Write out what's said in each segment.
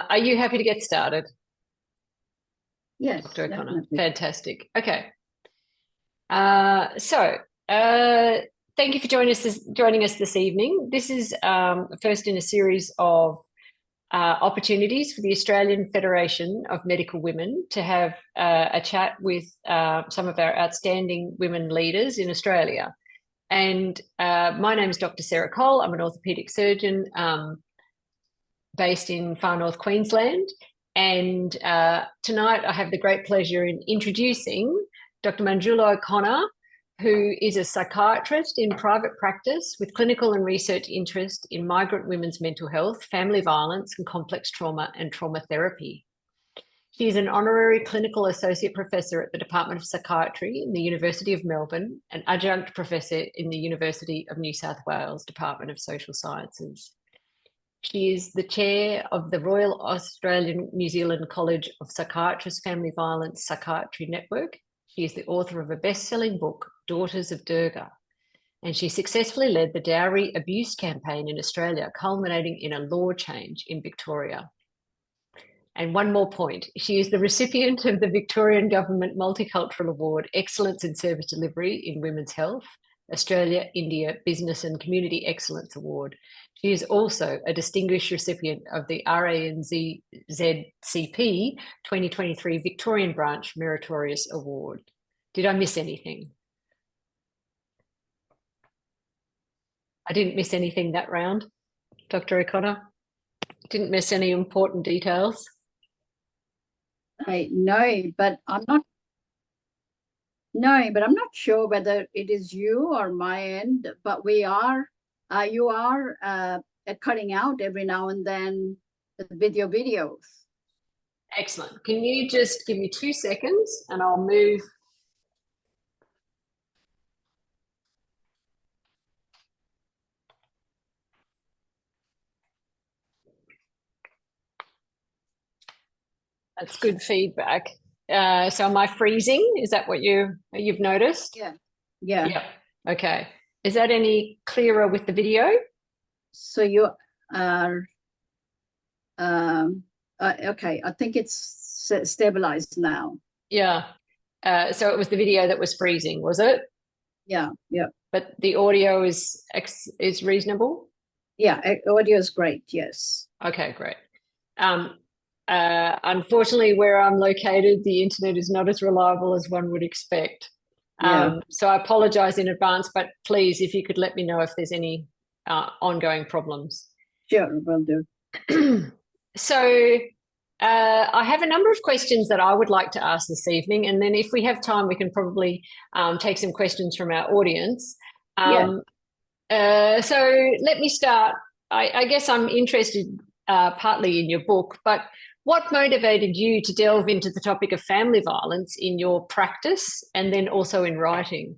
Are you happy to get started, Yes, Dr. O'Connor? definitely. Fantastic. Okay. So, thank you for joining us this evening. This is first in a series of opportunities for the Australian Federation of Medical Women to have a chat with some of our outstanding women leaders in Australia. And my name is Dr. Sarah Coll. I'm an orthopaedic surgeon based in far north Queensland. And tonight I have the great pleasure in introducing Dr. Manjula O'Connor, who is a psychiatrist in private practice with clinical and research interest in migrant women's mental health, family violence, and complex trauma and trauma therapy. She is an honorary clinical associate professor at the Department of Psychiatry in the University of Melbourne, an adjunct professor in the University of New South Wales Department of Social Sciences. She is the chair of the Royal Australian New Zealand College of Psychiatrists Family Violence Psychiatry Network. She is the author of a best-selling book, Daughters of Durga, and she successfully led the dowry abuse campaign in Australia, culminating in a law change in Victoria. And one more point, she is the recipient of the Victorian Government Multicultural Award, Excellence in Service Delivery in Women's Health, Australia, India Business and Community Excellence Award. She is also a distinguished recipient of the RANZCP 2023 Victorian Branch Meritorious Award. Did I miss anything? I didn't miss anything that round, Dr. O'Connor? Didn't miss any important details? I know, but I'm not. No, but I'm not sure whether it is you or my end. But you are cutting out every now and then with your videos. Excellent. Can you just give me 2 seconds and I'll move. That's good feedback. So am I freezing? Is that what you've noticed? Yeah, yeah. Yeah. Okay. Is that any clearer with the video? So you are okay. I think it's stabilized now. Yeah. So it was the video that was freezing, was it? Yeah, yeah. But the audio is reasonable? Yeah, audio is great. Yes. Okay, great. Unfortunately, where I'm located, the internet is not as reliable as one would expect. Yeah. So I apologize in advance, but please, if you could let me know if there's any ongoing problems. Sure, will do. So I have a number of questions that I would like to ask this evening, and then if we have time, we can probably take some questions from our audience. Yeah. So let me start. I guess I'm interested partly in your book, but what motivated you to delve into the topic of family violence in your practice and then also in writing?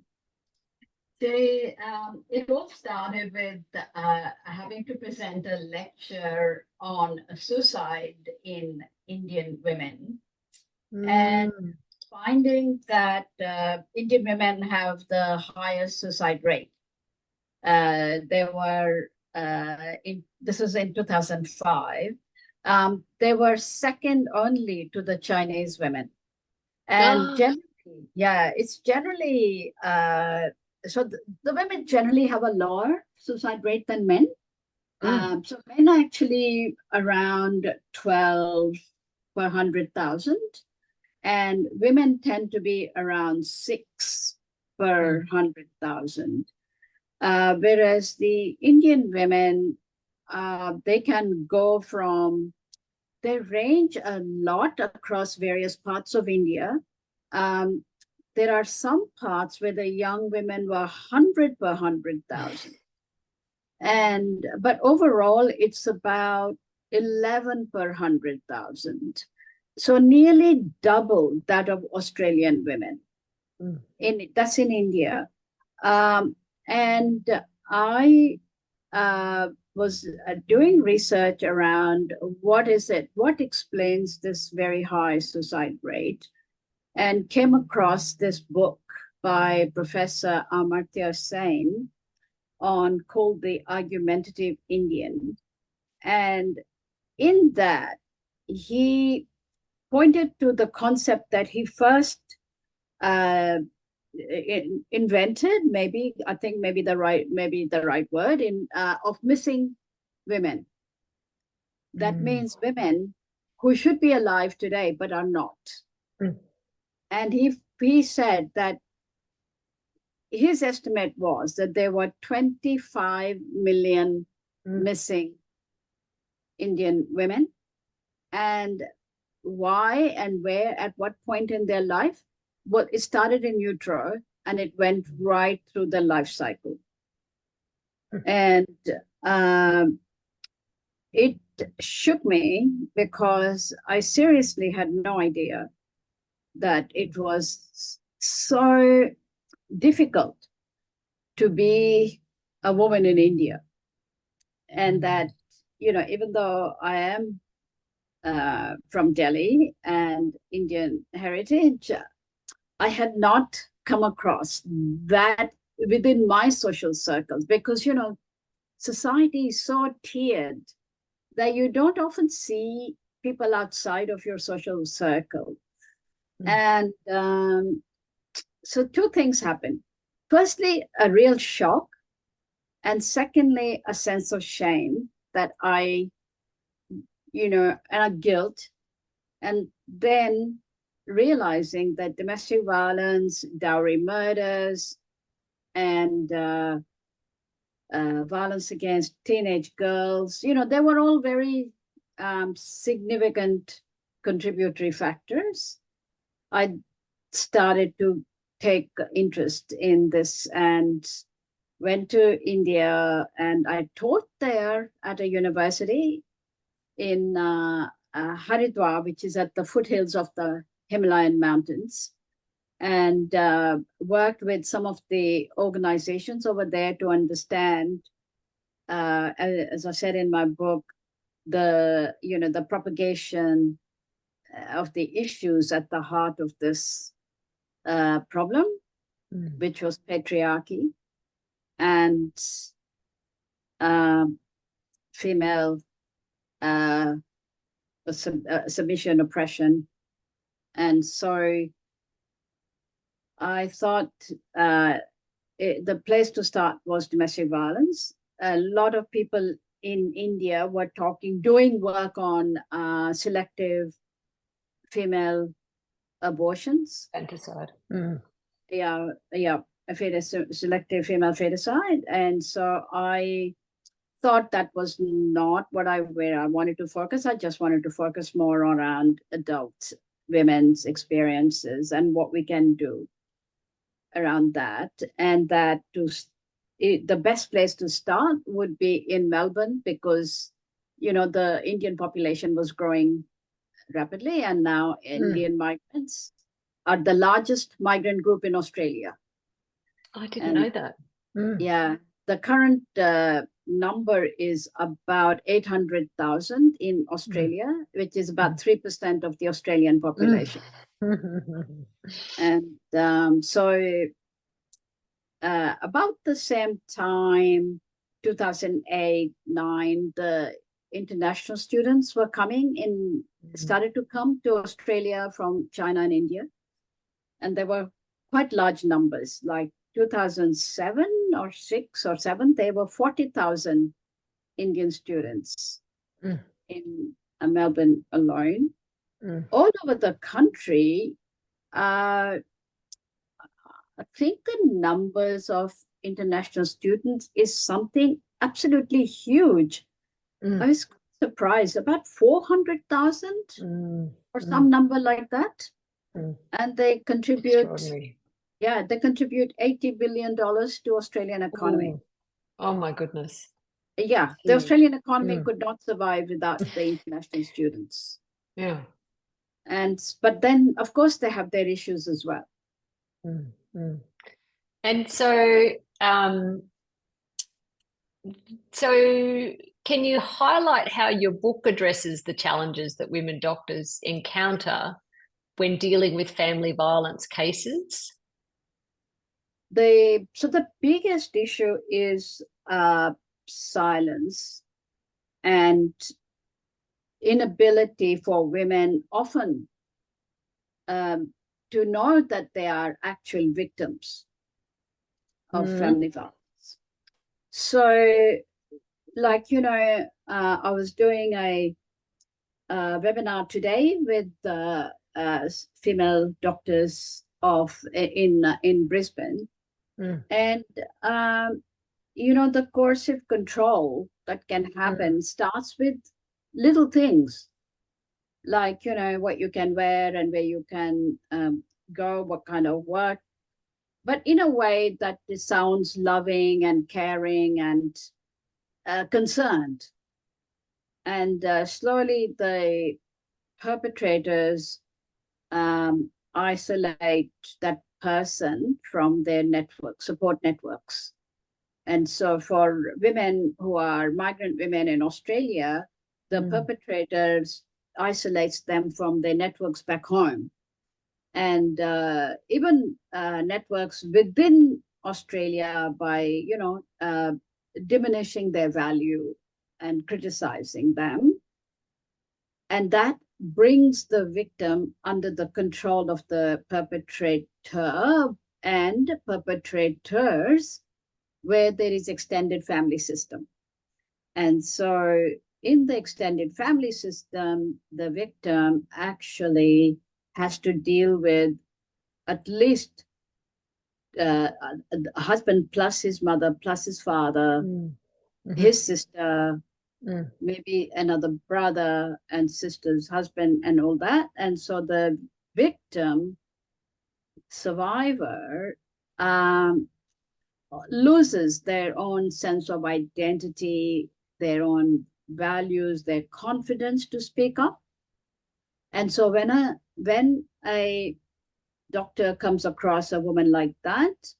It all started with having to present a lecture on suicide in Indian women and finding that Indian women have the highest suicide rate. They were, this was in 2005, they were second only to the Chinese women. And generally, yeah, it's generally, so the women generally have a lower suicide rate than men. So men are actually around 12 per 100,000, and women tend to be around 6 per 100,000. Whereas the Indian women, they can go from, they range a lot across various parts of India. There are some parts where the young women were 100 per 100,000. But overall, it's about 11 per 100,000. So nearly double that of Australian women. That's in India. And I was doing research around what explains this very high suicide rate, and came across this book by Professor Amartya Sen called The Argumentative Indian. And in that, he pointed to the concept that he first invented, maybe the right word, of missing women. That means women who should be alive today but are not. And he said that his estimate was that there were 25 million missing Indian women, and why and where, at what point in their life. Well, it started in utero and it went right through the life cycle. And it shook me because I seriously had no idea that it was so difficult to be a woman in India. And that, even though I am from Delhi and Indian heritage, I had not come across that within my social circles, because, society is so tiered that you don't often see people outside of your social circle. And so two things happen. Firstly, a real shock. And secondly, a sense of shame that and a guilt. And then realizing that domestic violence, dowry murders, and violence against teenage girls, they were all very significant contributory factors. I started to take interest in this and went to India, and I taught there at a university in Haridwar, which is at the foothills of the Himalayan mountains, and worked with some of the organizations over there to understand, as I said in my book, the propagation of the issues at the heart of this problem, which was patriarchy and female submission, oppression. And so I thought the place to start was domestic violence. A lot of people in India were doing work on selective female abortions. Infanticide. Yeah, selective female feticide. And so I thought that was not where I wanted to focus. I just wanted to focus more around adult women's experiences and what we can do around that. And that the best place to start would be in Melbourne, because the Indian population was growing rapidly, and now Indian migrants are the largest migrant group in Australia. I didn't know that. Yeah, the current number is about 800,000 in Australia, which is about 3% of the Australian population. And so about the same time, 2008-9, the international students were started to come to Australia from China and India. And there were quite large numbers, like 2007 or 6 or 7, there were 40,000 Indian students in Melbourne alone. All over the country, I think the numbers of international students is something absolutely huge. I was surprised, about 400,000 or some number like that. And they contribute, they contribute $80 billion to Australian economy. Oh my goodness. Yeah, the Australian economy could not survive without the international students. Yeah. But then, of course, they have their issues as well. And so, can you highlight how your book addresses the challenges that women doctors encounter when dealing with family violence cases? The biggest issue is silence, and inability for women often to know that they are actual victims of family violence. So, like, I was doing a webinar today with female doctors in Brisbane, and the coercive control that can happen starts with little things, like what you can wear and where you can go, what kind of work, but in a way that sounds loving and caring and concerned. And slowly the perpetrators isolate that person from their support networks. And so for women who are migrant women in Australia, the perpetrators isolates them from their networks back home. And even networks within Australia by, diminishing their value and criticizing them. And that brings the victim under the control of the perpetrator and perpetrators, where there is extended family system. And so in the extended family system, the victim actually has to deal with at least a husband plus his mother plus his father, his sister, maybe another brother and sister's husband and all that. And so the victim, survivor, loses their own sense of identity, their own values, their confidence to speak up. And so when a doctor comes across a woman like that,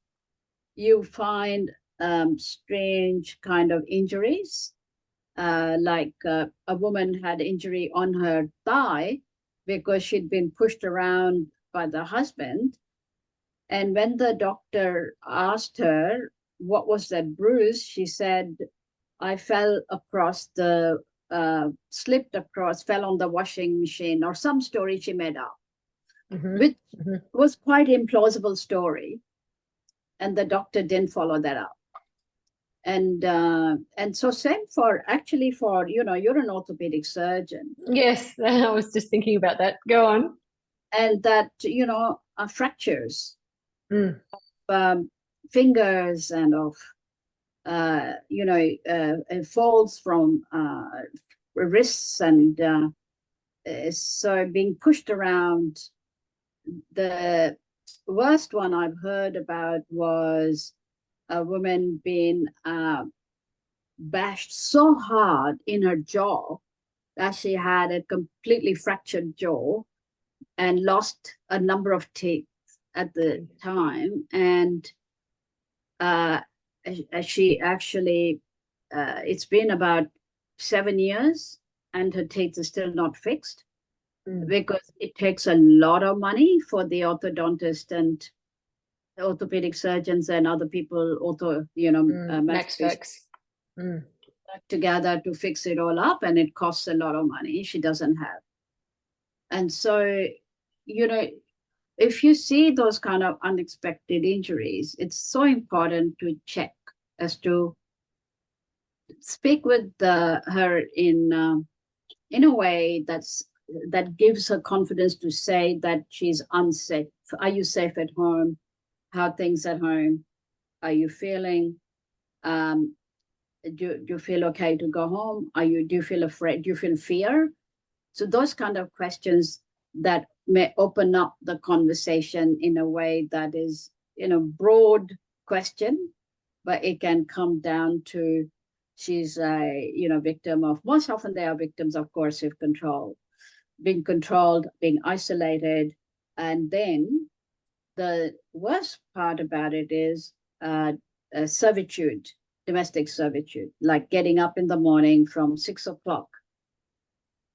you find strange kind of injuries, like a woman had injury on her thigh because she'd been pushed around by the husband. And when the doctor asked her what was that bruise, she said, I fell across slipped across, fell on the washing machine, or some story she made up, which was quite implausible story. And the doctor didn't follow that up. And so same for you're an orthopedic surgeon. Yes, I was just thinking about that. Go on. And that, fractures of fingers and of, falls from wrists and so being pushed around. The worst one I've heard about was a woman being bashed so hard in her jaw that she had a completely fractured jaw and lost a number of teeth at the time. And she actually, it's been about 7 years and her teeth are still not fixed because it takes a lot of money for the orthodontist and orthopedic surgeons and other people, Max Fix together to fix it all up, and it costs a lot of money she doesn't have. And so, if you see those kind of unexpected injuries, it's so important to check as to speak with her in a way that gives her confidence to say that she's unsafe. Are you safe at home? How are things at home? Are you feeling? Do you feel okay to go home? Do you feel afraid? Do you feel fear? So those kind of questions that may open up the conversation in a way that is, broad question, but it can come down to she's a, victim of, most often they are victims of coercive control, being controlled, being isolated. And then the worst part about it is servitude, domestic servitude, like getting up in the morning from 6 o'clock,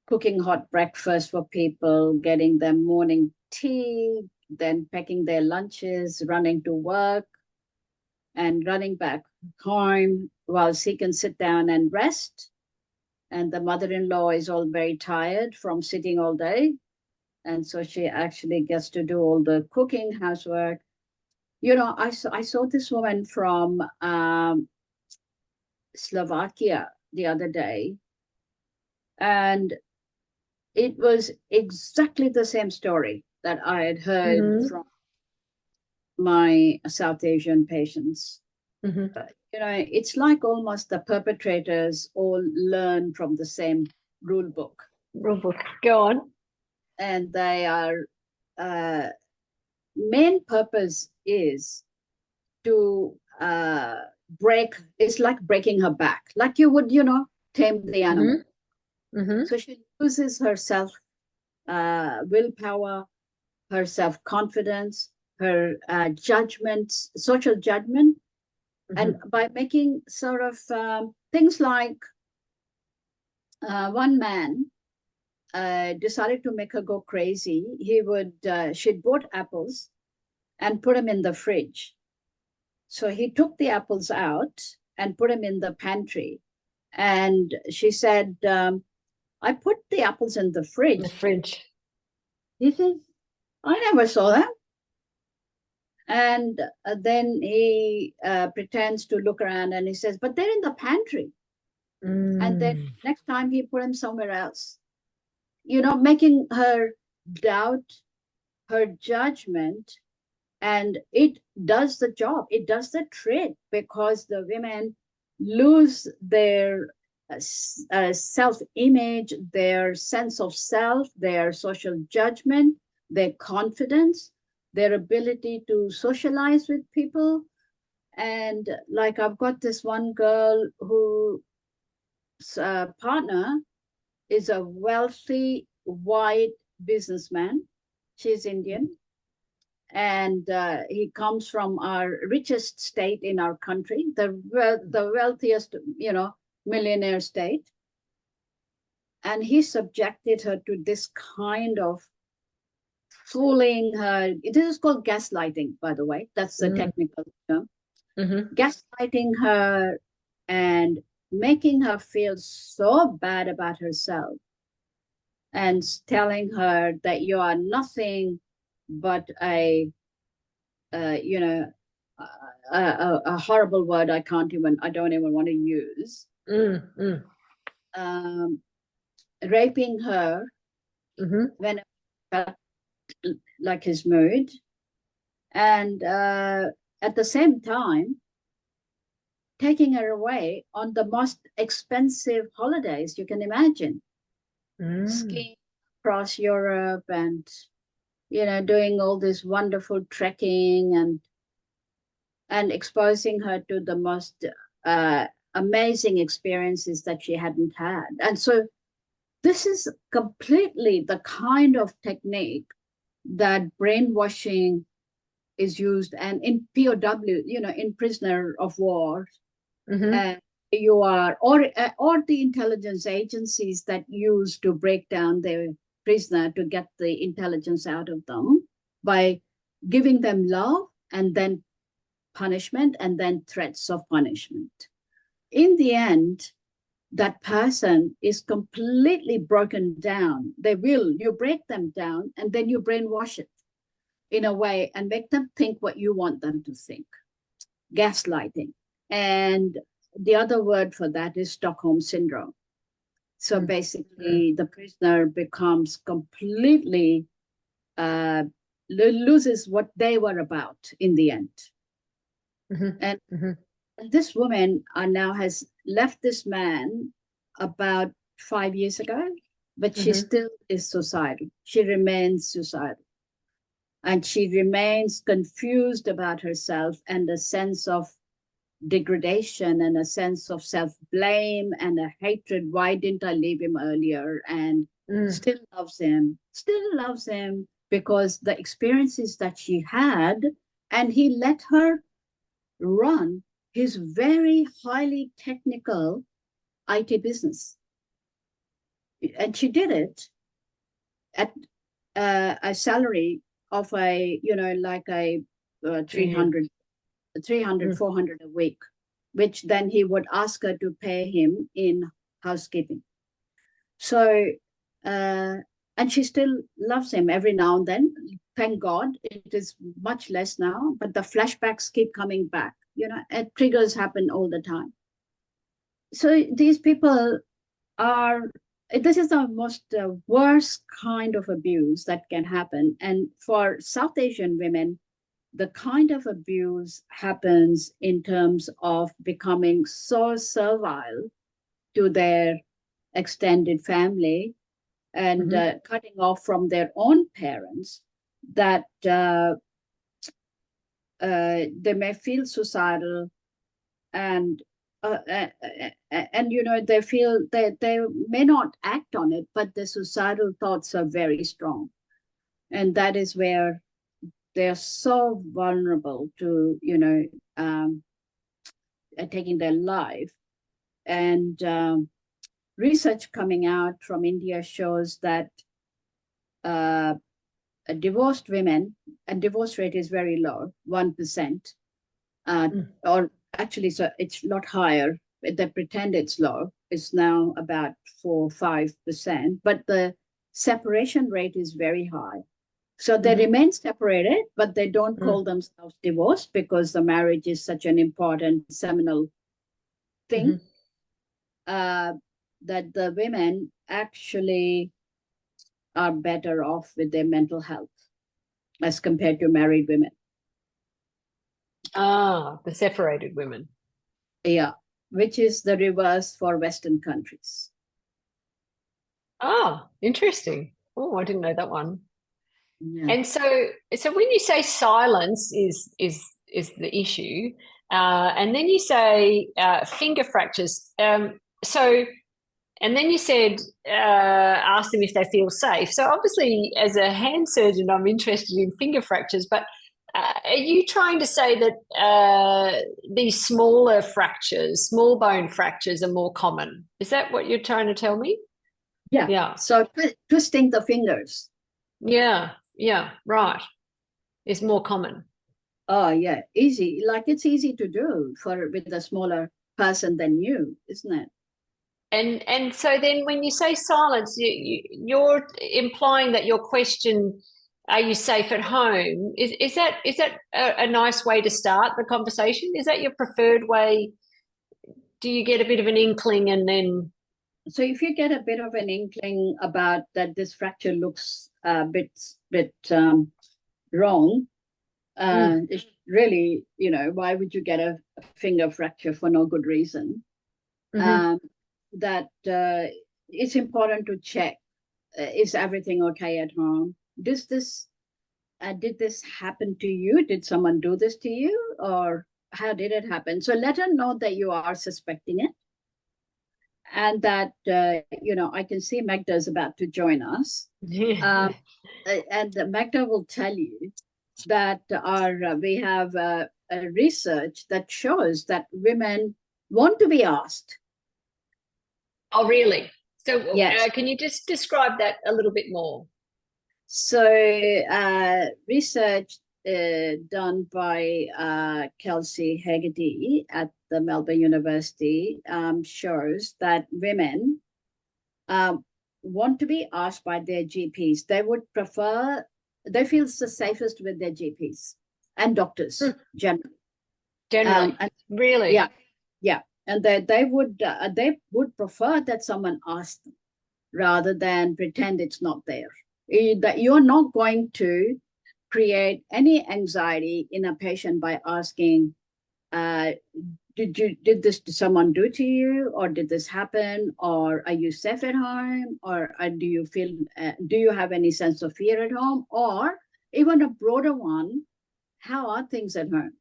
cooking hot breakfast for people, getting them morning tea, then packing their lunches, running to work, and running back home while she can sit down and rest. And the mother-in-law is all very tired from sitting all day. And so she actually gets to do all the cooking, housework. You know, I saw this woman from Slovakia the other day, and it was exactly the same story that I had heard from my South Asian patients. You know, it's like almost the perpetrators all learn from the same rule book. Rule book. Go on. And they are main purpose is to break. It's like breaking her back, like you would, you know, tame the animal. So she loses her self willpower, her self confidence, her judgment, social judgment, and by making sort of things like one man decided to make her go crazy. She'd bought apples and put them in the fridge. So he took the apples out and put them in the pantry. And she said, I put the apples in the fridge. The fridge. He says, I never saw them. And then he pretends to look around and he says, but they're in the pantry. And then next time he put them somewhere else. You know, making her doubt her judgment. And it does the job. It does the trick, because the women lose their self-image, their sense of self, their social judgment, their confidence, their ability to socialize with people. And like I've got this one girl whose partner is a wealthy white businessman. She's Indian. And he comes from our richest state in our country, the wealthiest, you know, millionaire state. And he subjected her to this kind of fooling her. This is called gaslighting, by the way. That's the technical term. Gaslighting her and making her feel so bad about herself, and telling her that you are nothing but a horrible word I don't even want to use. Raping her when felt like his mood, and at the same time taking her away on the most expensive holidays you can imagine, skiing across Europe, and you know, doing all this wonderful trekking, and exposing her to the most amazing experiences that she hadn't had. And so this is completely the kind of technique that brainwashing is used. And in POW, you know, in prisoner of war, you are, or the intelligence agencies that use to break down their prisoner to get the intelligence out of them by giving them love and then punishment and then threats of punishment. In the end, that person is completely broken down. You break them down, and then you brainwash it in a way and make them think what you want them to think. Gaslighting. And the other word for that is Stockholm syndrome. So basically, the prisoner becomes completely, loses what they were about in the end. And this woman now has left this man about 5 years ago, but she still is suicidal. She remains suicidal. And she remains confused about herself, and a sense of degradation and a sense of self-blame and a hatred. Why didn't I leave him earlier? And still loves him because the experiences that she had, and he let her run his very highly technical IT business. And she did it at a salary of like a 300, 400 a week, which then he would ask her to pay him in housekeeping. So, and she still loves him every now and then. Thank God, it is much less now, but the flashbacks keep coming back, and triggers happen all the time. So these people are, this is the most worst kind of abuse that can happen. And for South Asian women, the kind of abuse happens in terms of becoming so servile to their extended family and cutting off from their own parents that they may feel suicidal and they feel they may not act on it, but the suicidal thoughts are very strong, and that is where they're so vulnerable to taking their life. And research coming out from India shows that divorced women, and divorce rate is very low, 1%, or actually, so it's a lot higher. They pretend it's low. It's now about 4-5%, but the separation rate is very high. So they remain separated, but they don't call themselves divorced because the marriage is such an important seminal thing that the women actually are better off with their mental health as compared to married women. Ah, the separated women. Yeah, which is the reverse for Western countries. Ah, interesting. Oh, I didn't know that one. Yeah. And so when you say silence is the issue, and then you say finger fractures. And then you said ask them if they feel safe. So obviously, as a hand surgeon, I'm interested in finger fractures. But are you trying to say that these smaller fractures, small bone fractures, are more common? Is that what you're trying to tell me? Yeah. Yeah. So twisting the fingers. Yeah. Yeah. Right. Is more common. Oh yeah, easy. Like it's easy to do with a smaller person than you, isn't it? And so then when you say silence, you're implying that your question, are you safe at home? Is that a nice way to start the conversation? Is that your preferred way? Do you get a bit of an inkling and then? So if you get a bit of an inkling about that this fracture looks a bit wrong, it's really, why would you get a finger fracture for no good reason? That it's important to check, is everything okay at home? Did this happen to you? Did someone do this to you? Or how did it happen? So let her know that you are suspecting it. And that, I can see Magda is about to join us. And Magda will tell you that we have a research that shows that women want to be asked. Oh, really? So yes. Can you just describe that a little bit more? So research done by Kelsey Hegarty at the Melbourne University shows that women want to be asked by their GPs. They would prefer, they feel the safest with their GPs and doctors generally. Generally, really? Yeah, yeah. And they would prefer that someone asks them rather than pretend it's not there. That you're not going to create any anxiety in a patient by asking, did someone do to you, or did this happen, or are you safe at home, or do you have any sense of fear at home, or even a broader one, how are things at home?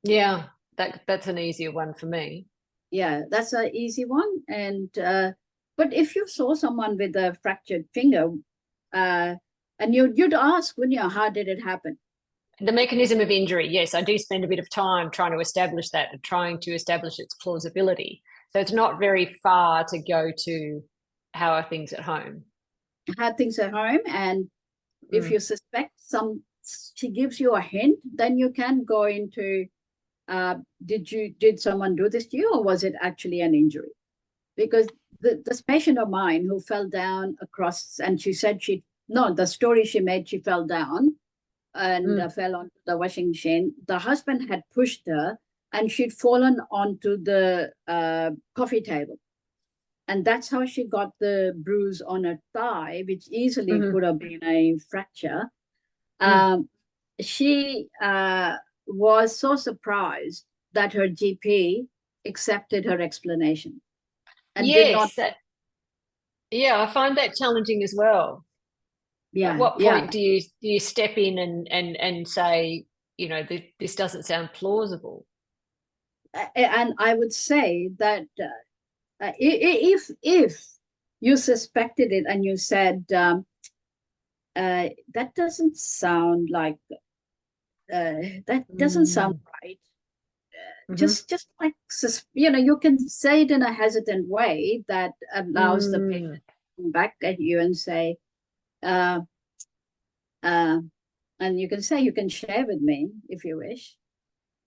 Yeah, that's an easier one for me. Yeah, that's an easy one. And but if you saw someone with a fractured finger, and you'd ask, wouldn't you, how did it happen? The mechanism of injury, yes, I do spend a bit of time trying to establish that and trying to establish its plausibility. So it's not very far to go to how are things at home. How things at home, and if you suspect she gives you a hint, then you can go into, did someone do this to you, or was it actually an injury? Because this patient of mine who fell down across, and she said the story she made, she fell down and fell onto the washing machine. The husband had pushed her and she'd fallen onto the coffee table. And that's how she got the bruise on her thigh, which easily could have been a fracture. She was so surprised that her GP accepted her explanation and did not. Yeah, I find that challenging as well. Yeah. At what point do you step in and say, you know, this doesn't sound plausible? And I would say that if you suspected it and you said that doesn't sound like that doesn't sound right, just like, you know, you can say it in a hesitant way that allows the patient to come back at you and say, and you can say, you can share with me if you wish.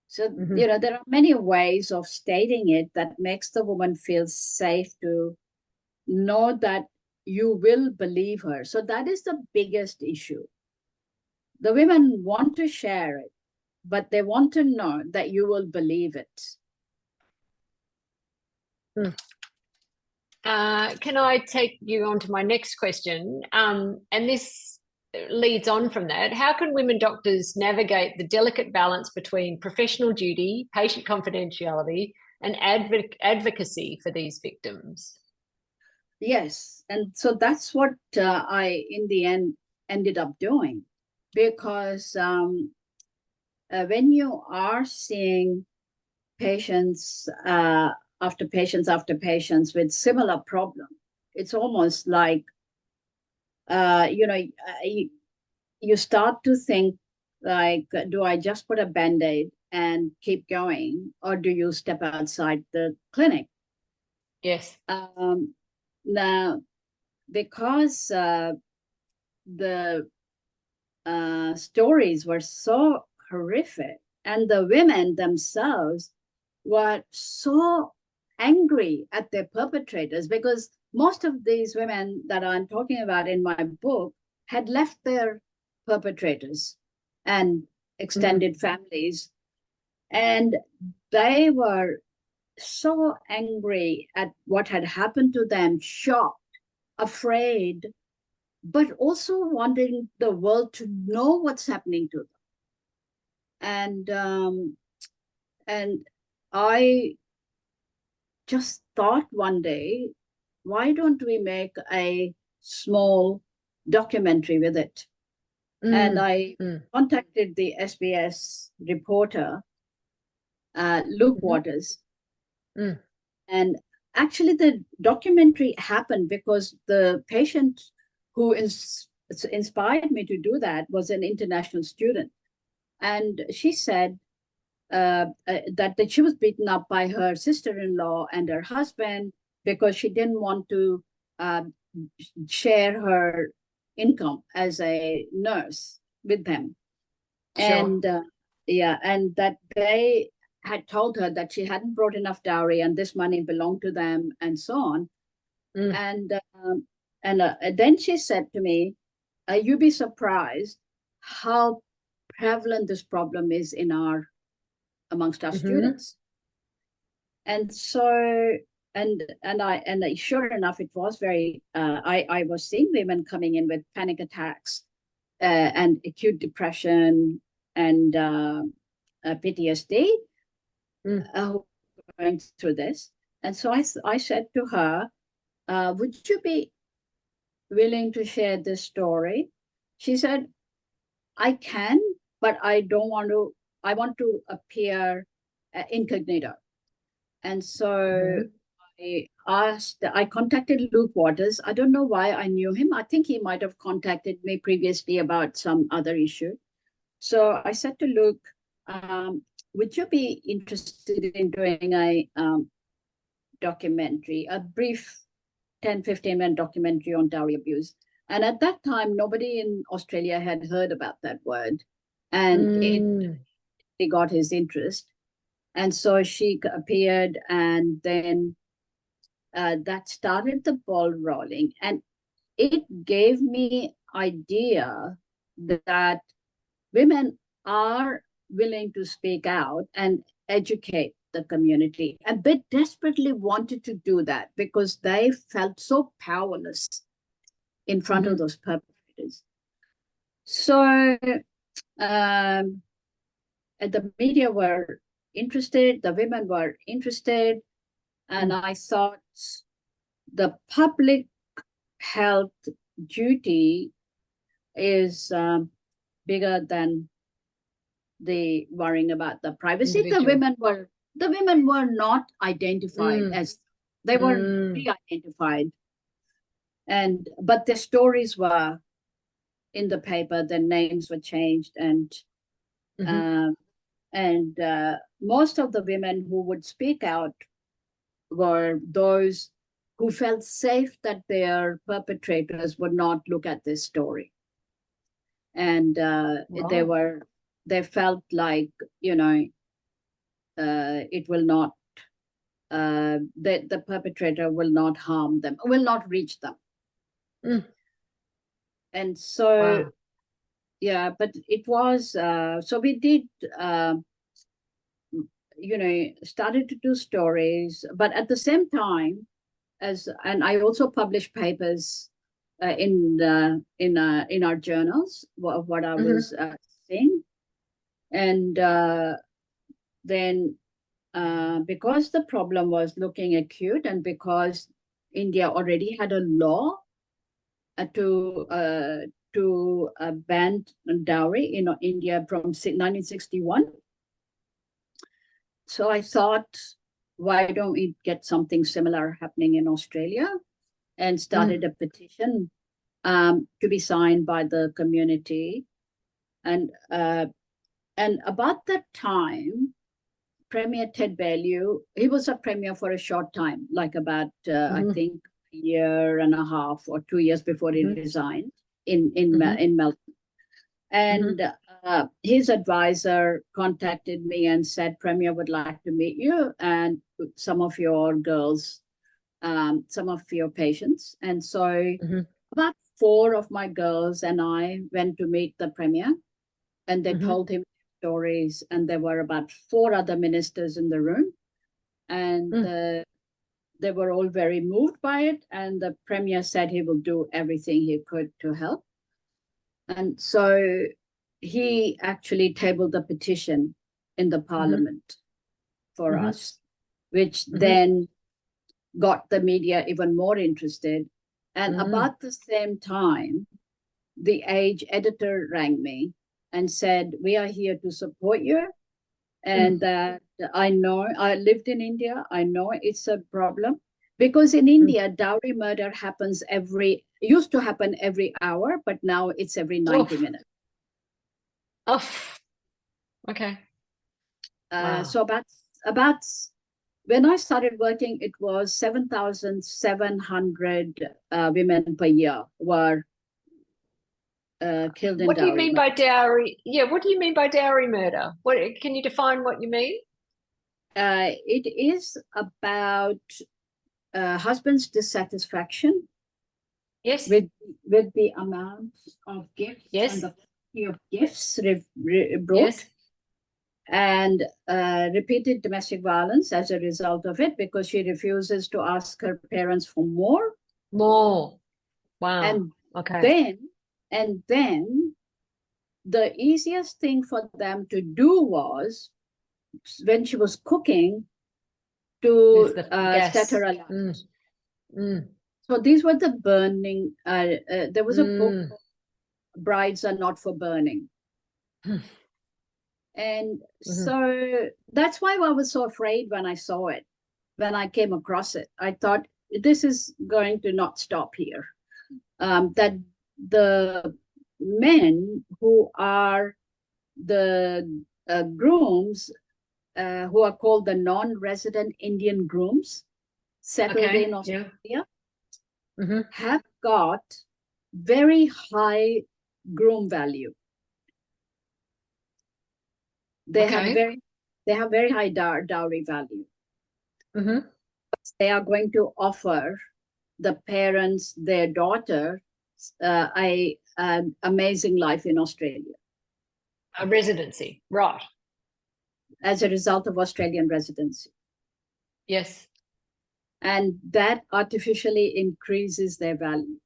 So, you know, there are many ways of stating it that makes the woman feel safe to know that you will believe her. So that is the biggest issue. The women want to share it, but they want to know that you will believe it. Can I take you on to my next question? And this leads on from that. How can women doctors navigate the delicate balance between professional duty, patient confidentiality, and advocacy for these victims? Yes, and so that's what I, in the end, ended up doing, because when you are seeing patients after patients after patients with similar problem, it's almost like you know, you start to think like, do I just put a band-aid and keep going, or do you step outside the clinic? Yes. Now, because the stories were so horrific, and the women themselves were so angry at their perpetrators, because most of these women that I'm talking about in my book had left their perpetrators and extended families, and they were so angry at what had happened to them, shocked, afraid, but also wanting the world to know what's happening to them. And I just thought one day, why don't we make a small documentary with it? And I contacted the SBS reporter, Luke Waters. And actually, the documentary happened because the patient who inspired me to do that was an international student. And she said that she was beaten up by her sister-in-law and her husband because she didn't want to share her income as a nurse with them. Sure. And and that they had told her that she hadn't brought enough dowry and this money belonged to them and so on. And then she said to me, you'd be surprised how prevalent this problem is amongst our students. And so, and sure enough, it was very, I was seeing women coming in with panic attacks and acute depression and PTSD going through this. And so I said to her, would you be willing to share this story? She said, I can, but I don't want to, I want to appear incognito. And so I contacted Luke Waters. I don't know why I knew him. I think he might have contacted me previously about some other issue. So I said to Luke, would you be interested in doing a documentary, a brief 10-15-minute documentary on dowry abuse? And at that time, nobody in Australia had heard about that word. And it got his interest. And so she appeared, and then that started the ball rolling, and it gave me idea that women are willing to speak out and educate the community, and they desperately wanted to do that because they felt so powerless in front of those perpetrators. So the media were interested, the women were interested, and I thought the public health duty is bigger than the worrying about the privacy. The women were not identified as, they were de-identified, but their stories were in the paper, their names were changed, and most of the women who would speak out were those who felt safe that their perpetrators would not look at this story. And they felt like, it will not, the perpetrator will not harm them, will not reach them. And so, but it was, so we did, started to do stories, but at the same time, and I also published papers in our journals of what I was saying. And then because the problem was looking acute, and because India already had a law to ban dowry in India from 1961, so I thought, why don't we get something similar happening in Australia, and started a petition to be signed by the community. And about that time, Premier Ted Baillieu, he was a premier for a short time, like about, I think, a year and a half or 2 years before he resigned in Melbourne. And his advisor contacted me and said, Premier would like to meet you and some of your girls, some of your patients. And so about 4 of my girls and I went to meet the Premier, and they told him stories, and there were about 4 other ministers in the room, and they were all very moved by it, and the Premier said he will do everything he could to help. And so he actually tabled the petition in the Parliament for us, which then got the media even more interested. And about the same time, the Age editor rang me and said, we are here to support you. And that I know, I lived in India, I know it's a problem. Because in India, dowry murder used to happen every hour, but now it's every 90 minutes. Oh, okay. Wow. So about when I started working, it was 7,700 women per year were killed in dowry. What do you mean by dowry? Yeah, what do you mean by dowry murder? What can you define what you mean? It is about husband's dissatisfaction. Yes. With the amount of gifts and the quantity of gifts brought. Yes. And repeated domestic violence as a result of it, because she refuses to ask her parents for more. Wow. And okay. Then the easiest thing for them to do was, when she was cooking, to set her alight. So these were the burning. There was a book, Brides Are Not for Burning. And so that's why I was so afraid when I saw it, when I came across it. I thought, this is going to not stop here. That the men who are the grooms, who are called the non-resident Indian grooms, settled in Australia, have got very high groom value. They have very high dowry value. they are going to offer the parents, their daughter, an amazing life in Australia. A residency, right. As a result of Australian residency. Yes. And that artificially increases their value.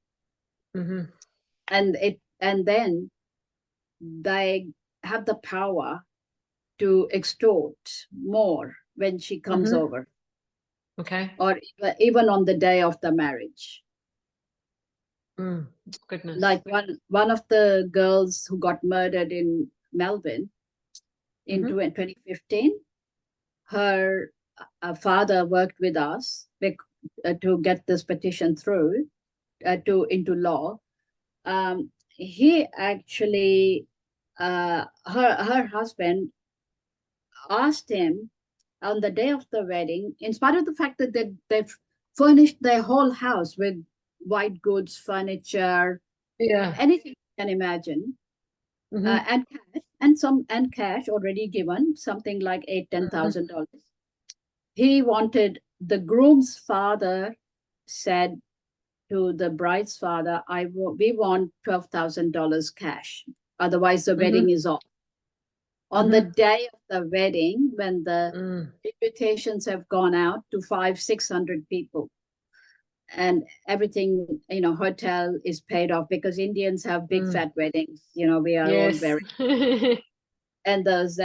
Mm-hmm. And then they have the power to extort more when she comes Mm-hmm. over. Okay. Or even on the day of the marriage. Goodness. Like one of the girls who got murdered in Melbourne in 2015, her father worked with us to get this petition through into law. He actually, her husband asked him on the day of the wedding, in spite of the fact that they've furnished their whole house with white goods, furniture, anything you can imagine, and cash, and cash already given, something like $10,000. He wanted, the groom's father said to the bride's father, we want $12,000 cash. Otherwise, the wedding is off. On the day of the wedding, when the invitations have gone out to 500-600 people, and everything, hotel is paid off, because Indians have big fat weddings. We are all very, and there's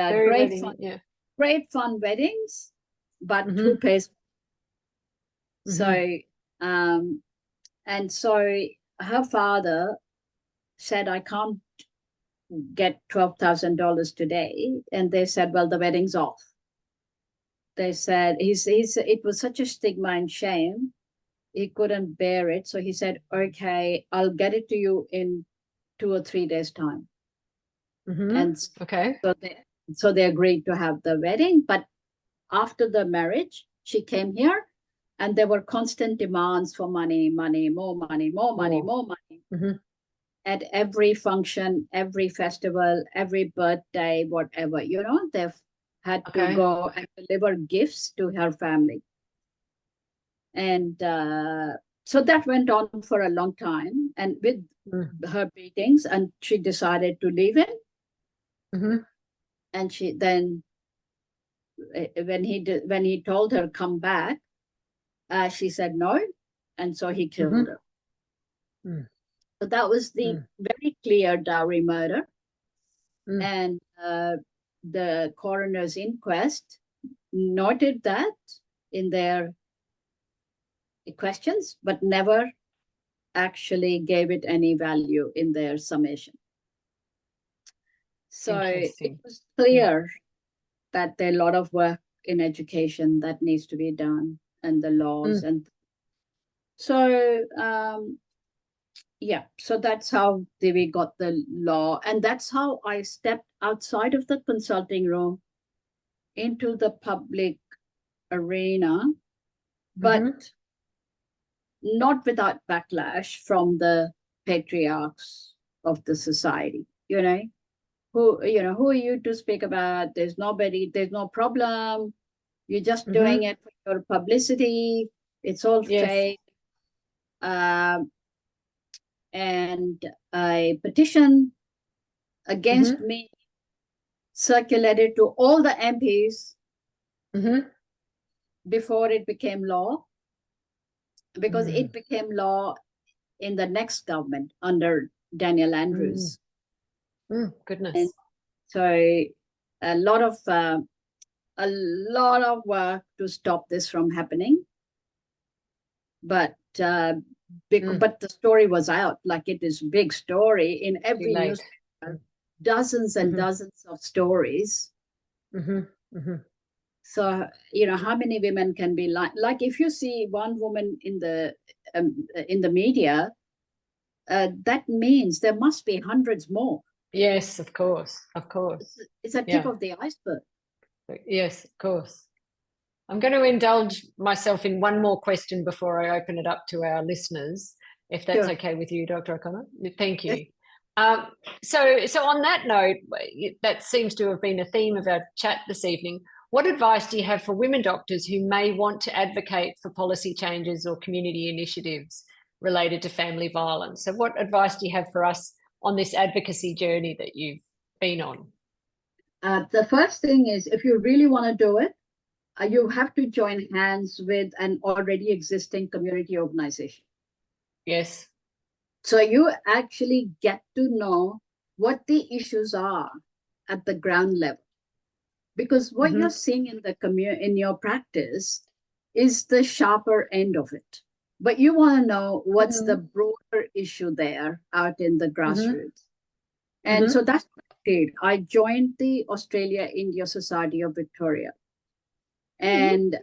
great fun weddings, but who pays? So, and so her father said, I can't get $12,000 today. And they said, well, the wedding's off. They said, it was such a stigma and shame. He couldn't bear it. So he said, okay, I'll get it to you in 2 or 3 days' time. And so they agreed to have the wedding. But after the marriage, she came here, and there were constant demands for money, more money, more money, more money. At every function, every festival, every birthday, whatever, they've had to go and deliver gifts to her family. And so that went on for a long time, and with her beatings, and she decided to leave him. And she then, when he told her come back, she said no, and so he killed her. So that was the very clear dowry murder. And the coroner's inquest noted that in their questions, but never actually gave it any value in their summation. So it was clear that there are a lot of work in education that needs to be done, and the laws. And so, so that's how we got the law. And that's how I stepped outside of the consulting room into the public arena, but not without backlash from the patriarchs of the society. Who are you to speak about? There's nobody, there's no problem. You're just doing it for your publicity. It's all fake. And a petition against me circulated to all the MPs before it became law, because it became law in the next government under Daniel Andrews. Goodness. And so a lot of work to stop this from happening. But but the story was out, like it is a big story in every newspaper, dozens and dozens of stories. So, how many women can be like if you see one woman in the media, that means there must be hundreds more. Yes, of course. It's a tip of the iceberg. Yes, of course. I'm going to indulge myself in one more question before I open it up to our listeners, if that's okay with you, Dr. O'Connor. Thank you. So on that note, that seems to have been a theme of our chat this evening. what advice do you have for women doctors who may want to advocate for policy changes or community initiatives related to family violence? So what advice do you have for us on this advocacy journey that you've been on? The first thing is, if you really want to do it, you have to join hands with an already existing community organization. Yes. So you actually get to know what the issues are at the ground level. Because what you're seeing in the in your practice is the sharper end of it. But you want to know what's the broader issue there out in the grassroots. And so that's what I did. I joined the Australia-India Society of Victoria and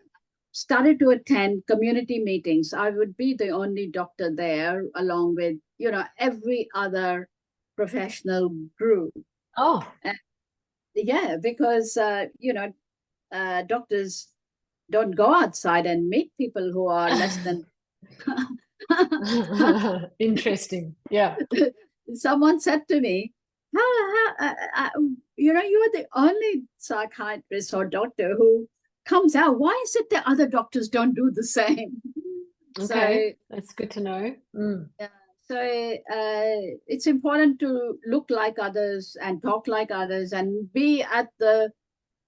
started to attend community meetings. I would be the only doctor there, along with, every other professional group. Oh. Yeah, because, doctors don't go outside and meet people who are less than. Interesting. Yeah. Someone said to me, you are the only psychiatrist or doctor who comes out. Why is it that other doctors don't do the same? Okay, so, that's good to know. So it's important to look like others and talk like others and be at the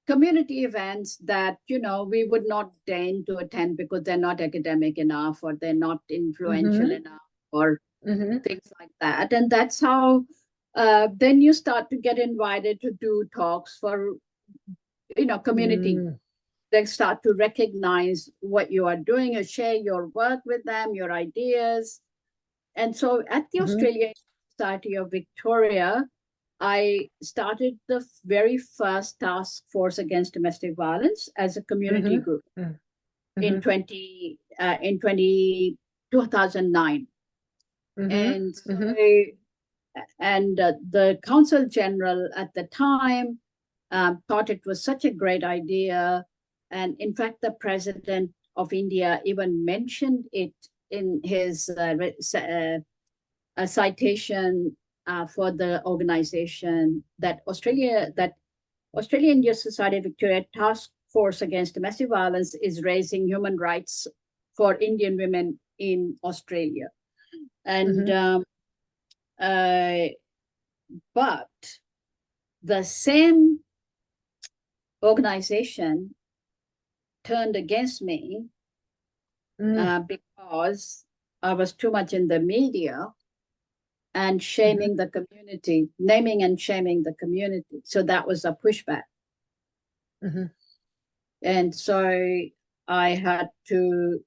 community events that, we would not deign to attend because they're not academic enough or they're not influential enough or things like that. And that's how then you start to get invited to do talks for, community. They start to recognize what you are doing and share your work with them, your ideas. And so at the Australian Society of Victoria, I started the very first task force against domestic violence as a community group in 2009. And so the Consul General at the time thought it was such a great idea. And in fact, the President of India even mentioned it in his citation for the organization that Australia-India Society of Victoria Task Force Against Domestic Violence is raising human rights for Indian women in Australia. And but the same organization turned against me because I was too much in the media and shaming the community, naming and shaming the community. So that was a pushback. And so I had to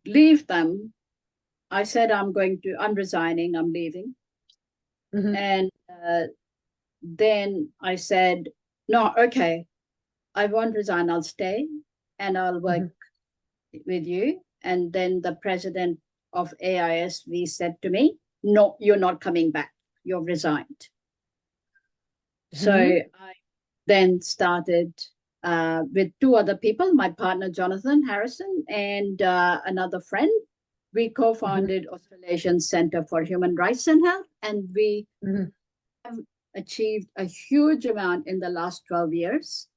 leave them. I said, I'm resigning, I'm leaving. And then I said, no, okay, I won't resign, I'll stay and I'll work with you. And then the president of AISV said to me, no, you're not coming back, you've resigned. So I then started with two other people, my partner, Jonathan Harrison, and another friend. We co-founded Australasian Center for Human Rights and Health, and we have achieved a huge amount in the last 12 years.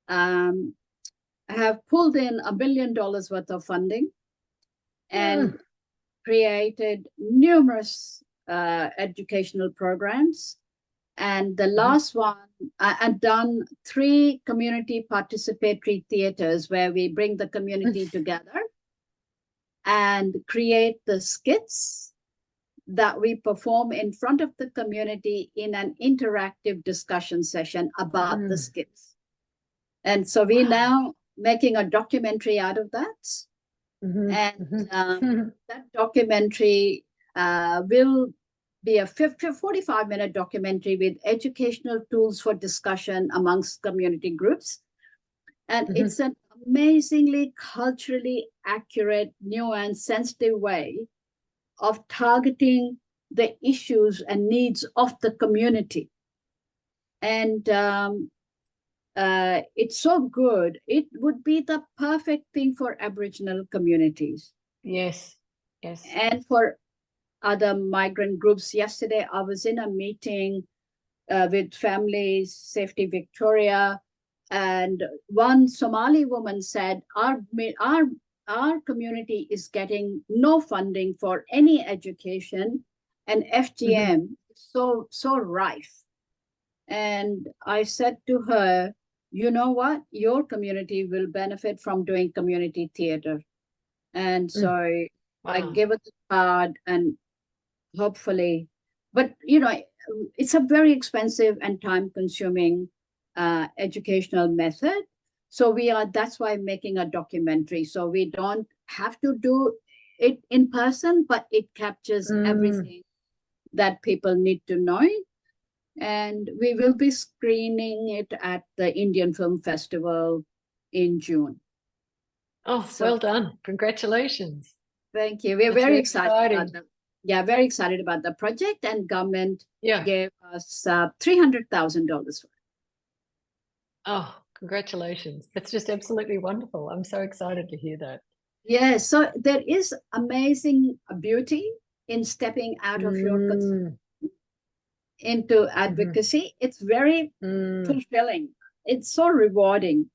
I have pulled in $1 billion worth of funding and created numerous educational programs. And the last one, I've done 3 community participatory theaters where we bring the community together and create the skits that we perform in front of the community in an interactive discussion session about the skits. And so we're now making a documentary out of that. And that documentary will be a 45-minute documentary with educational tools for discussion amongst community groups. And it's an amazingly culturally accurate, nuanced, sensitive way of targeting the issues and needs of the community. And it's so good. It would be the perfect thing for Aboriginal communities. Yes, yes. And for other migrant groups. Yesterday, I was in a meeting with Family Safety Victoria, And one Somali woman said, our community is getting no funding for any education, and FGM is so rife. And I said to her, you know what? Your community will benefit from doing community theater. And so I gave it the card, and hopefully, but it's a very expensive and time-consuming educational method. So that's why I'm making a documentary. So we don't have to do it in person, but it captures everything that people need to know. And we will be screening it at the Indian Film Festival in June. Oh, so, well done. Congratulations. Thank you. We're very excited about them. Yeah, very excited about the project, and government gave us $300,000 for it. Oh, congratulations. That's just absolutely wonderful. I'm so excited to hear that. Yeah, so there is amazing beauty in stepping out of your concern into advocacy. It's very fulfilling. It's so rewarding.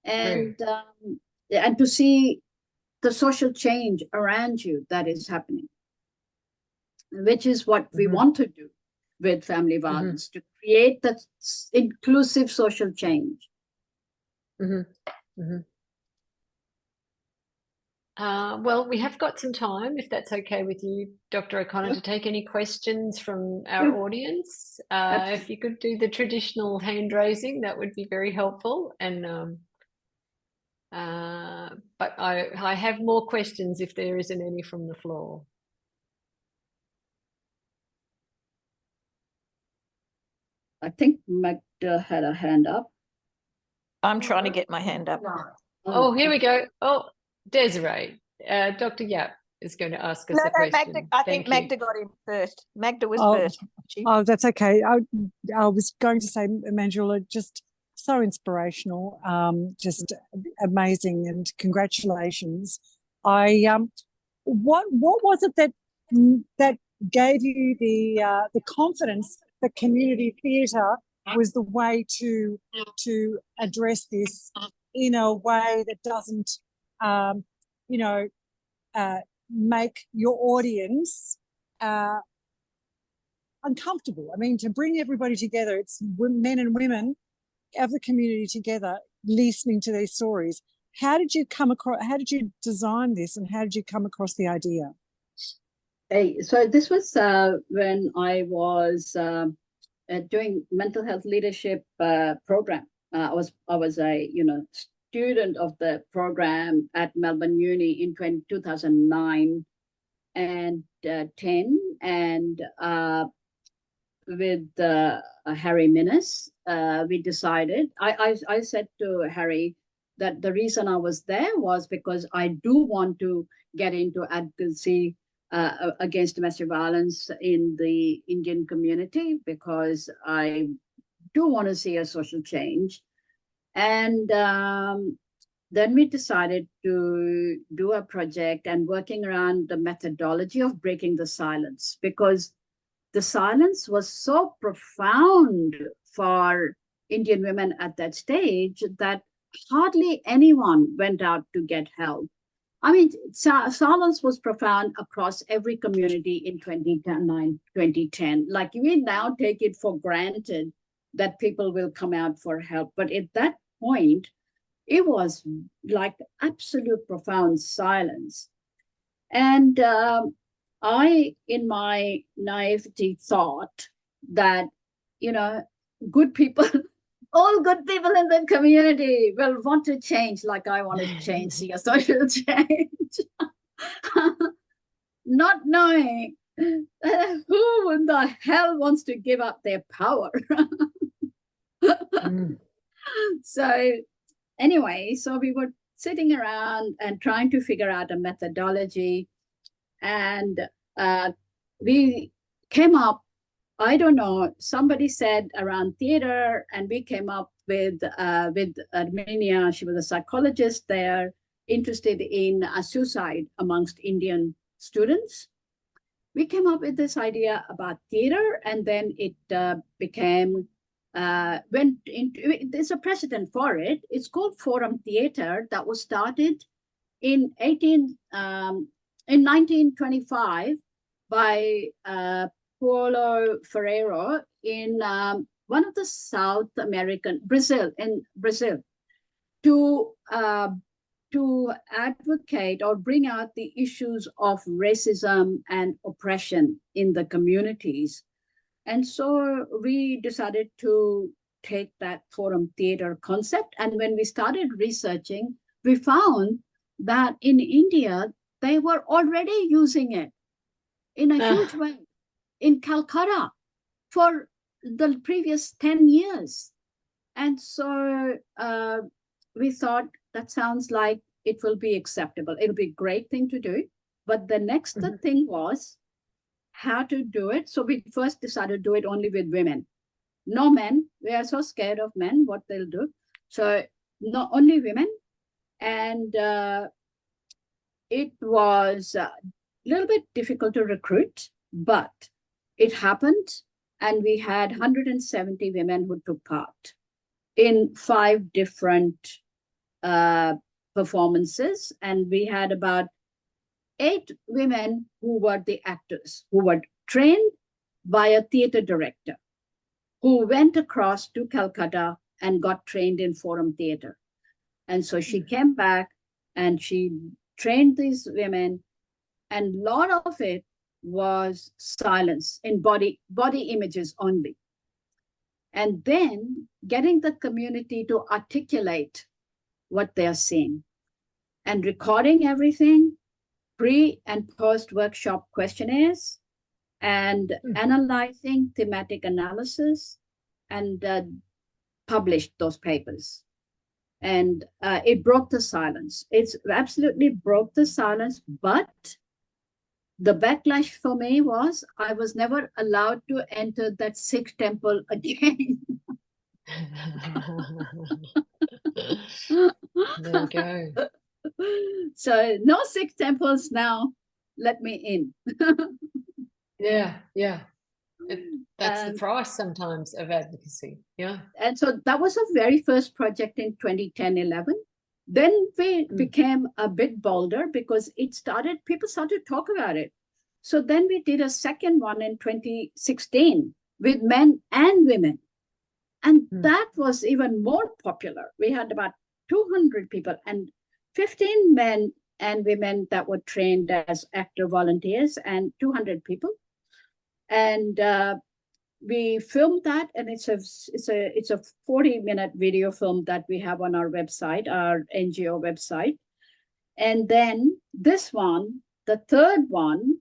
And to see the social change around you that is happening, which is what we want to do with family violence, to create that inclusive social change. Well, we have got some time, if that's okay with you, Dr. O'Connor, to take any questions from our audience. If you could do the traditional hand raising, that would be very helpful. And but I have more questions if there isn't any from the floor. I think Magda had a hand up. I'm trying to get my hand up. Oh, here we go. Oh, Desiree, Dr. Yap is going to ask us a question. Magda, I think Magda got in first. Magda was first. Oh, that's okay. I was going to say, Manjula, just so inspirational, just amazing, and congratulations. What was it that gave you the confidence that community theatre was the way to address this in a way that doesn't make your audience uncomfortable? I mean, to bring everybody together, it's men and women of the community together listening to these stories. How did you design this, and how did you come across the idea? Hey, so this was when I was doing mental health leadership program. I was a student of the program at Melbourne Uni in 2009 and 10, and with Harry Minnis, we decided. I said to Harry that the reason I was there was because I do want to get into advocacy against domestic violence in the Indian community, because I do want to see a social change. And then we decided to do a project and working around the methodology of breaking the silence, because the silence was so profound for Indian women at that stage that hardly anyone went out to get help. I mean, silence was profound across every community in 2010. Like, we now take it for granted that people will come out for help. But at that point, it was like absolute profound silence. And I, in my naivety, thought that, good people, all good people in the community will want to change, like I want to change, see a social change. Not knowing who in the hell wants to give up their power. So anyway, so we were sitting around and trying to figure out a methodology, and we came up, I don't know, somebody said around theater, and we came up with Armenia. She was a psychologist there, interested in suicide amongst Indian students. We came up with this idea about theater, and then it became went into, there's a precedent for it. It's called Forum Theatre, that was started in 1925 by Paulo Ferreiro in one of the South American, Brazil, to advocate or bring out the issues of racism and oppression in the communities. And so we decided to take that forum theater concept. And when we started researching, we found that in India, they were already using it in a huge way in Calcutta for the previous 10 years. And so we thought that sounds like it will be acceptable. It'll be a great thing to do. But the next thing was how to do it. So we first decided to do it only with women. No men. We are so scared of men, what they'll do. So not only women. And it was a little bit difficult to recruit, but it happened. And we had 170 women who took part in 5 different performances. And we had about 8 women who were the actors, who were trained by a theater director, who went across to Calcutta and got trained in Forum Theatre. And so she came back and she trained these women, and a lot of it was silence in body images only. And then getting the community to articulate what they're seeing and recording everything, pre and post workshop questionnaires, and analyzing thematic analysis, and published those papers. And it broke the silence. It's absolutely broke the silence, but the backlash for me was I was never allowed to enter that Sikh temple again. There you go. So no Sikh temples now let me in. Yeah. That's the price sometimes of advocacy. Yeah. And so that was our very first project in 2010-11. Then we became a bit bolder because people started to talk about it. So then we did a second one in 2016 with men and women. And that was even more popular. We had about 200 people and 15 men and women that were trained as actor volunteers, and 200 people. And we filmed that, and it's a 40-minute video film that we have on our website, our NGO website. And then this one, the third one,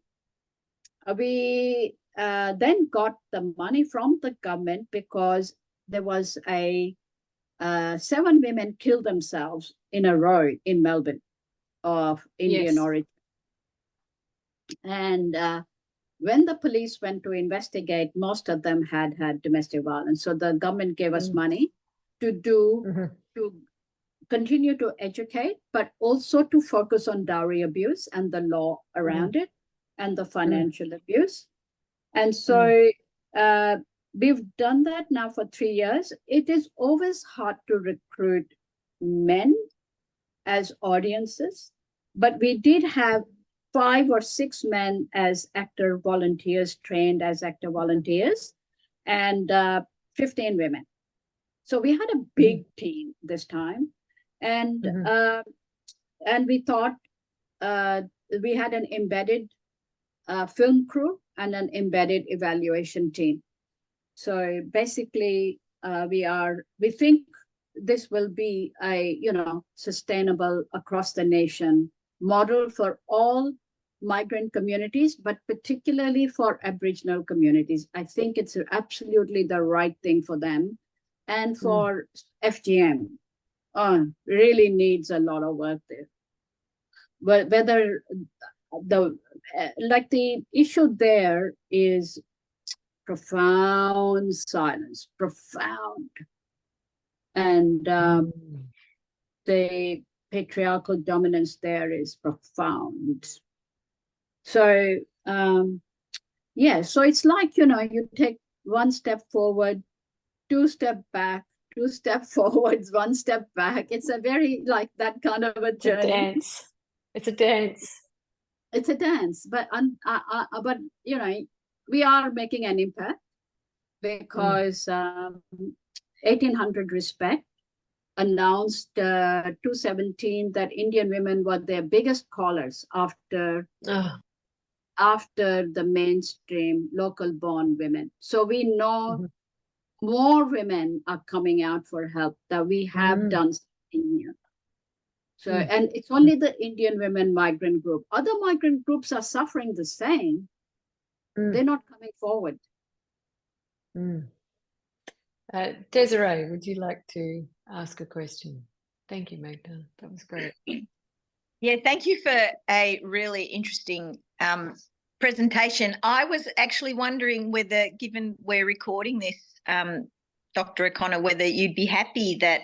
we then got the money from the government because there was 7 women killed themselves in a row in Melbourne of Indian origin. And when the police went to investigate, most of them had domestic violence. So the government gave us money to continue to educate, but also to focus on dowry abuse and the law around it and the financial abuse. And so we've done that now for 3 years. It is always hard to recruit men as audiences, but we did have 5 or 6 men as actor volunteers, trained as actor volunteers, and 15 women. So we had a big team this time. And we thought we had an embedded film crew and an embedded evaluation team. So basically, we think this will be a sustainable across the nation model for all migrant communities, but particularly for Aboriginal communities. I think it's absolutely the right thing for them, and for FGM. Really needs a lot of work there. But whether the issue there is profound silence, profound, and the patriarchal dominance there is profound. So so it's like you take one step forward, 2 step back, 2 step forwards, 1 step back. It's a very like that kind of a journey. It's a dance. It's a dance. It's a dance, but you know, we are making an impact because 1800 Respect announced 2017 that Indian women were their biggest callers after the mainstream local born women. So we know more women are coming out for help, that we have done something here. So, and it's only the Indian women migrant group. Other migrant groups are suffering the same. They're not coming forward. Desiree, would you like to ask a question? Thank you, Magda. That was great. Yeah, thank you for a really interesting presentation. I was actually wondering whether, given we're recording this, Dr. O'Connor, whether you'd be happy that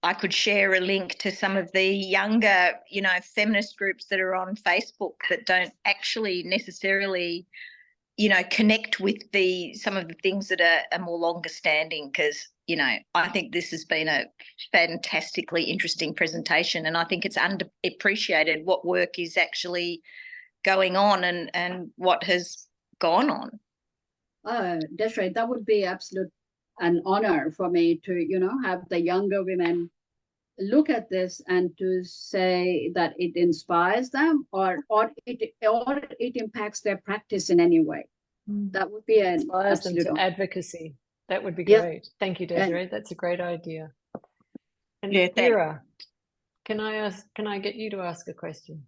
I could share a link to some of the younger, you know, feminist groups that are on Facebook that don't actually necessarily, you know, connect with some of the things that are more longer standing, because, you know, I think this has been a fantastically interesting presentation, and I think it's underappreciated what work is actually going on and what has gone on. That's right. That would be an honor for me to, you know, have the younger women look at this and to say that it inspires them or it impacts their practice in any way. That would be an absolute honor. Advocacy. That would be great. Thank you, Desiree. That's a great idea. And Ira, can I get you to ask a question?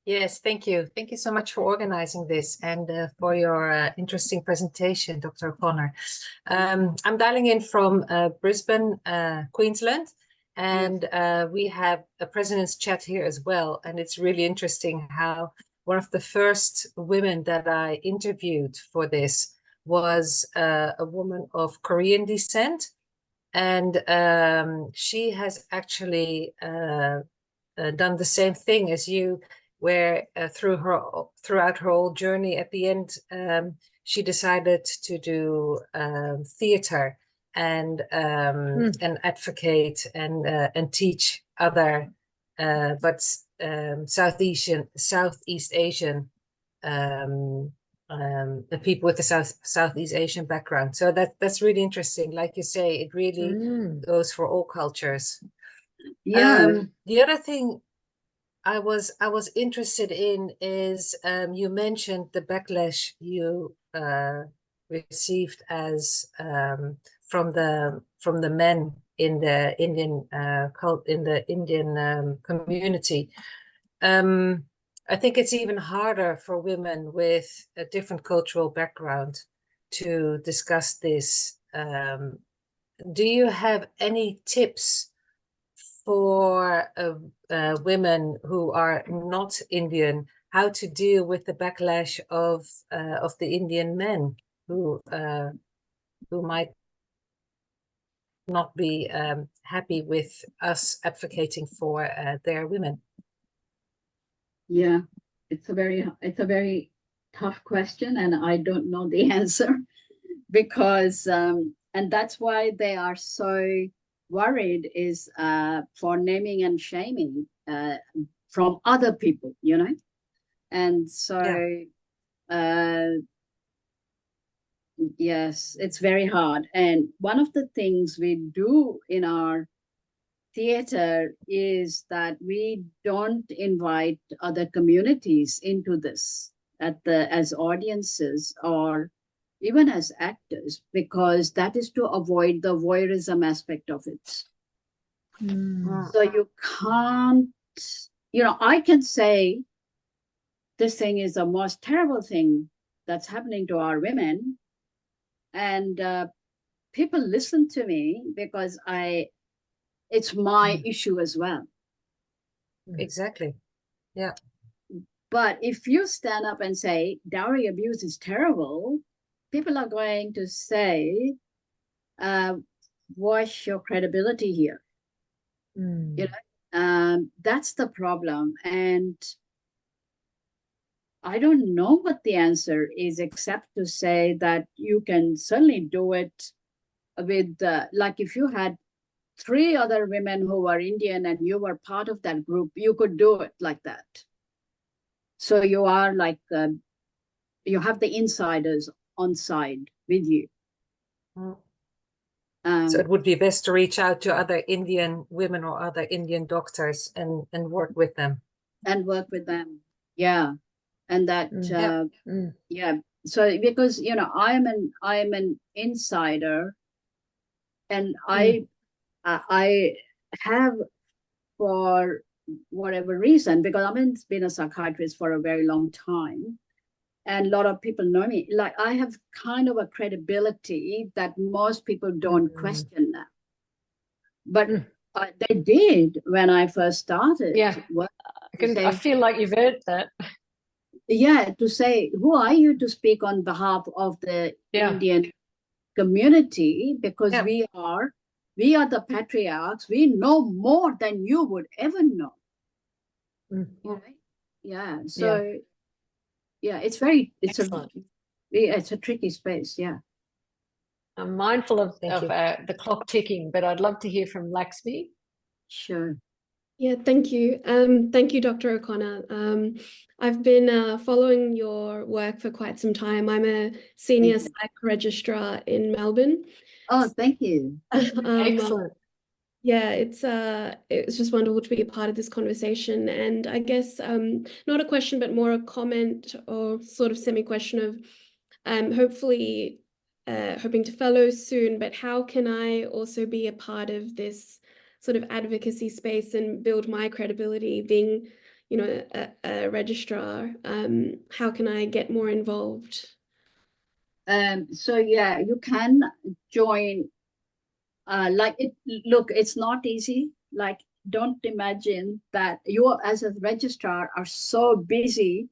Yes, thank you. Thank you so much for organizing this and for your interesting presentation, Dr. O'Connor. I'm dialing in from Brisbane, Queensland, and we have a president's chat here as well. And it's really interesting how one of the first women that I interviewed for this was a woman of Korean descent. And she has actually done the same thing as you, where throughout her whole journey, at the end, she decided to do theater and advocate and teach other, Southeast Asian the people with the Southeast Asian background. So that's really interesting. Like you say, it really goes for all cultures. Yeah. The other thing I was interested in is you mentioned the backlash you received as from the men in the Indian community. I think it's even harder for women with a different cultural background to discuss this. Do you have any tips for women who are not Indian, how to deal with the backlash of the Indian men who might not be happy with us advocating for their women? Yeah, it's a very tough question, and I don't know the answer because and that's why they are so worried is for naming and shaming from other people, you know. And so yes, it's very hard. And one of the things we do in our theater is that we don't invite other communities into this as audiences or even as actors, because that is to avoid the voyeurism aspect of it. So you can't, you know, I can say this thing is the most terrible thing that's happening to our women, and people listen to me because it's my issue as well. Exactly. Yeah. But if you stand up and say dowry abuse is terrible, people are going to say, what's your credibility here? You know, that's the problem. And I don't know what the answer is, except to say that you can certainly do it with, like if you had 3 other women who were Indian and you were part of that group, you could do it like that. So you are like, you have the insiders on side with you. So it would be best to reach out to other Indian women or other Indian doctors and work with them. And work with them. Yeah. And that, yeah. So because, you know, I'm an insider, and I have, for whatever reason, because I've been a psychiatrist for a very long time, and a lot of people know me, like I have kind of a credibility that most people don't question now. But they did when I first started. Yeah, I feel like you've earned that. Yeah, to say, who are you to speak on behalf of the Indian community? Because we are the patriarchs. We know more than you would ever know. Right? Yeah. So it's a tricky space. Yeah. I'm mindful of the clock ticking, but I'd love to hear from Laxmi. Sure. Yeah, thank you. Thank you, Dr. O'Connor. I've been following your work for quite some time. I'm a senior psych registrar in Melbourne. Oh, thank you. Excellent. Yeah, it's just wonderful to be a part of this conversation. And I guess not a question, but more a comment or sort of semi-question of hopefully hoping to fellow soon, but how can I also be a part of this sort of advocacy space and build my credibility being, you know, a registrar? How can I get more involved? So yeah, you can join. Look, it's not easy. Like, don't imagine that you as a registrar are so busy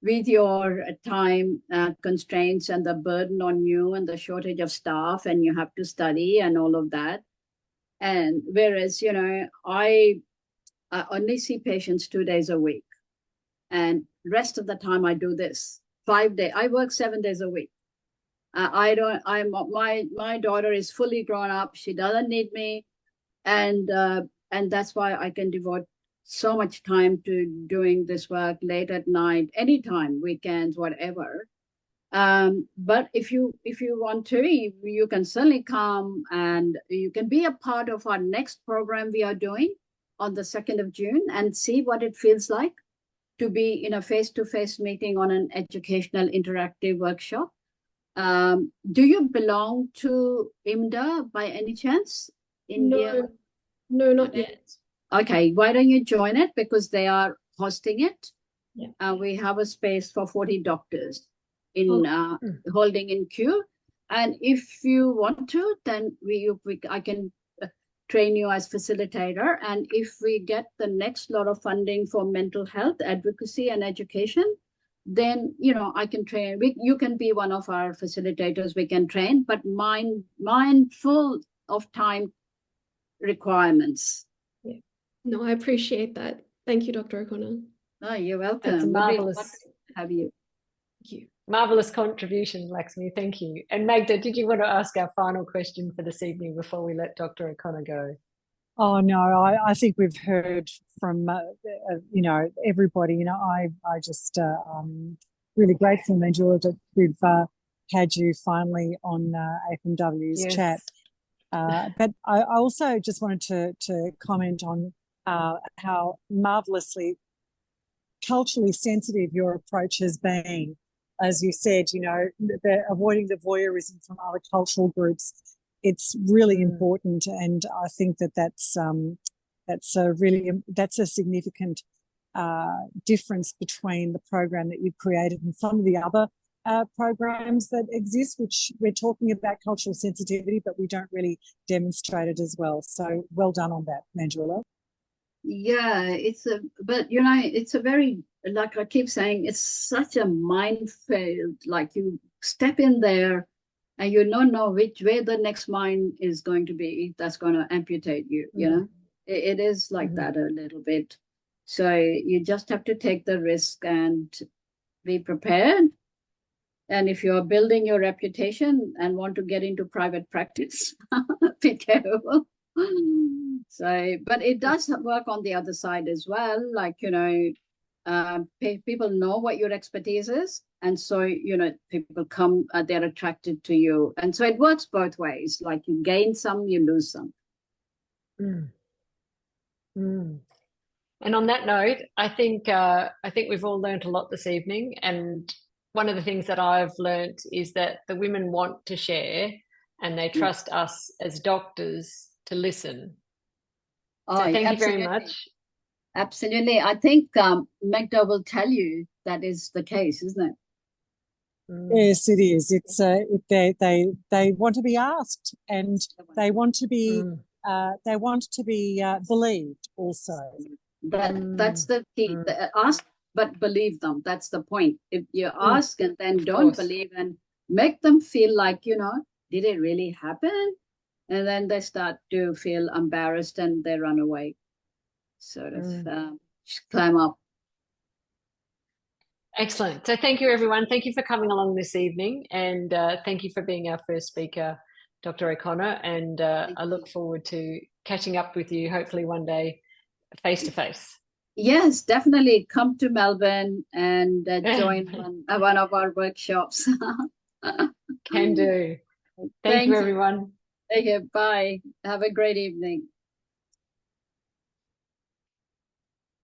with your time constraints and the burden on you and the shortage of staff, and you have to study and all of that. And whereas, you know, I only see patients 2 days a week, and rest of the time I do this 5 days. I work 7 days a week. My daughter is fully grown up. She doesn't need me. And that's why I can devote so much time to doing this work late at night, anytime, weekends, whatever. But if you want to, you can certainly come, and you can be a part of our next program we are doing on the 2nd of June and see what it feels like to be in a face-to-face meeting on an educational interactive workshop. Do you belong to IMDA by any chance? India? No, not yet. Okay, why don't you join it, because they are hosting it. Yeah. We have a space for 40 doctors in holding in queue. And if you want to, then I can train you as facilitator. And if we get the next lot of funding for mental health advocacy and education, then, you know, I can train. You can be one of our facilitators. We can train, but mindful of time requirements. Yeah. No, I appreciate that. Thank you, Dr. O'Connor. Oh, you're welcome. That's a marvelous. Have you? Thank you. Marvelous contribution, Laxmi. Thank you. And Magda, did you want to ask our final question for this evening before we let Dr. O'Connor go? Oh no, I think we've heard from you know, everybody. You know, I just really grateful, Manjula, that we've had you finally on AFMW's chat. But I also just wanted to comment on how marvelously culturally sensitive your approach has been. As you said, you know, avoiding the voyeurism from other cultural groups. It's really important, and I think that's a significant difference between the program that you've created and some of the other programs that exist, which we're talking about cultural sensitivity, but we don't really demonstrate it as well. So well done on that, Manjula. Yeah, but you know, it's a very, like I keep saying, it's such a minefield. Like, you step in there and you don't know which way the next mine is going to be that's going to amputate you, you know? It is like that a little bit. So you just have to take the risk and be prepared. And if you're building your reputation and want to get into private practice, be careful. So, but it does work on the other side as well. Like, you know, people know what your expertise is. And so, you know, people come, they're attracted to you. And so it works both ways. Like you gain some, you lose some. Mm. Mm. And on that note, I think we've all learned a lot this evening. And one of the things that I've learned is that the women want to share and they trust us as doctors to listen. So thank you very much. Absolutely. I think Megda will tell you that is the case, isn't it? Yes, it is. It's they want to be asked, and they want to be believed also. That's the key. Ask but believe them. That's the point. If you ask and then don't believe, and make them feel like, you know, did it really happen? And then they start to feel embarrassed and they run away. Sort of climb up. Excellent. So thank you, everyone. Thank you for coming along this evening, and thank you for being our first speaker, Dr. O'Connor. And I look forward to catching up with you, hopefully one day, face to face. Yes, definitely come to Melbourne and join one of our workshops. Can do. Thank you, everyone. Okay, bye. Have a great evening.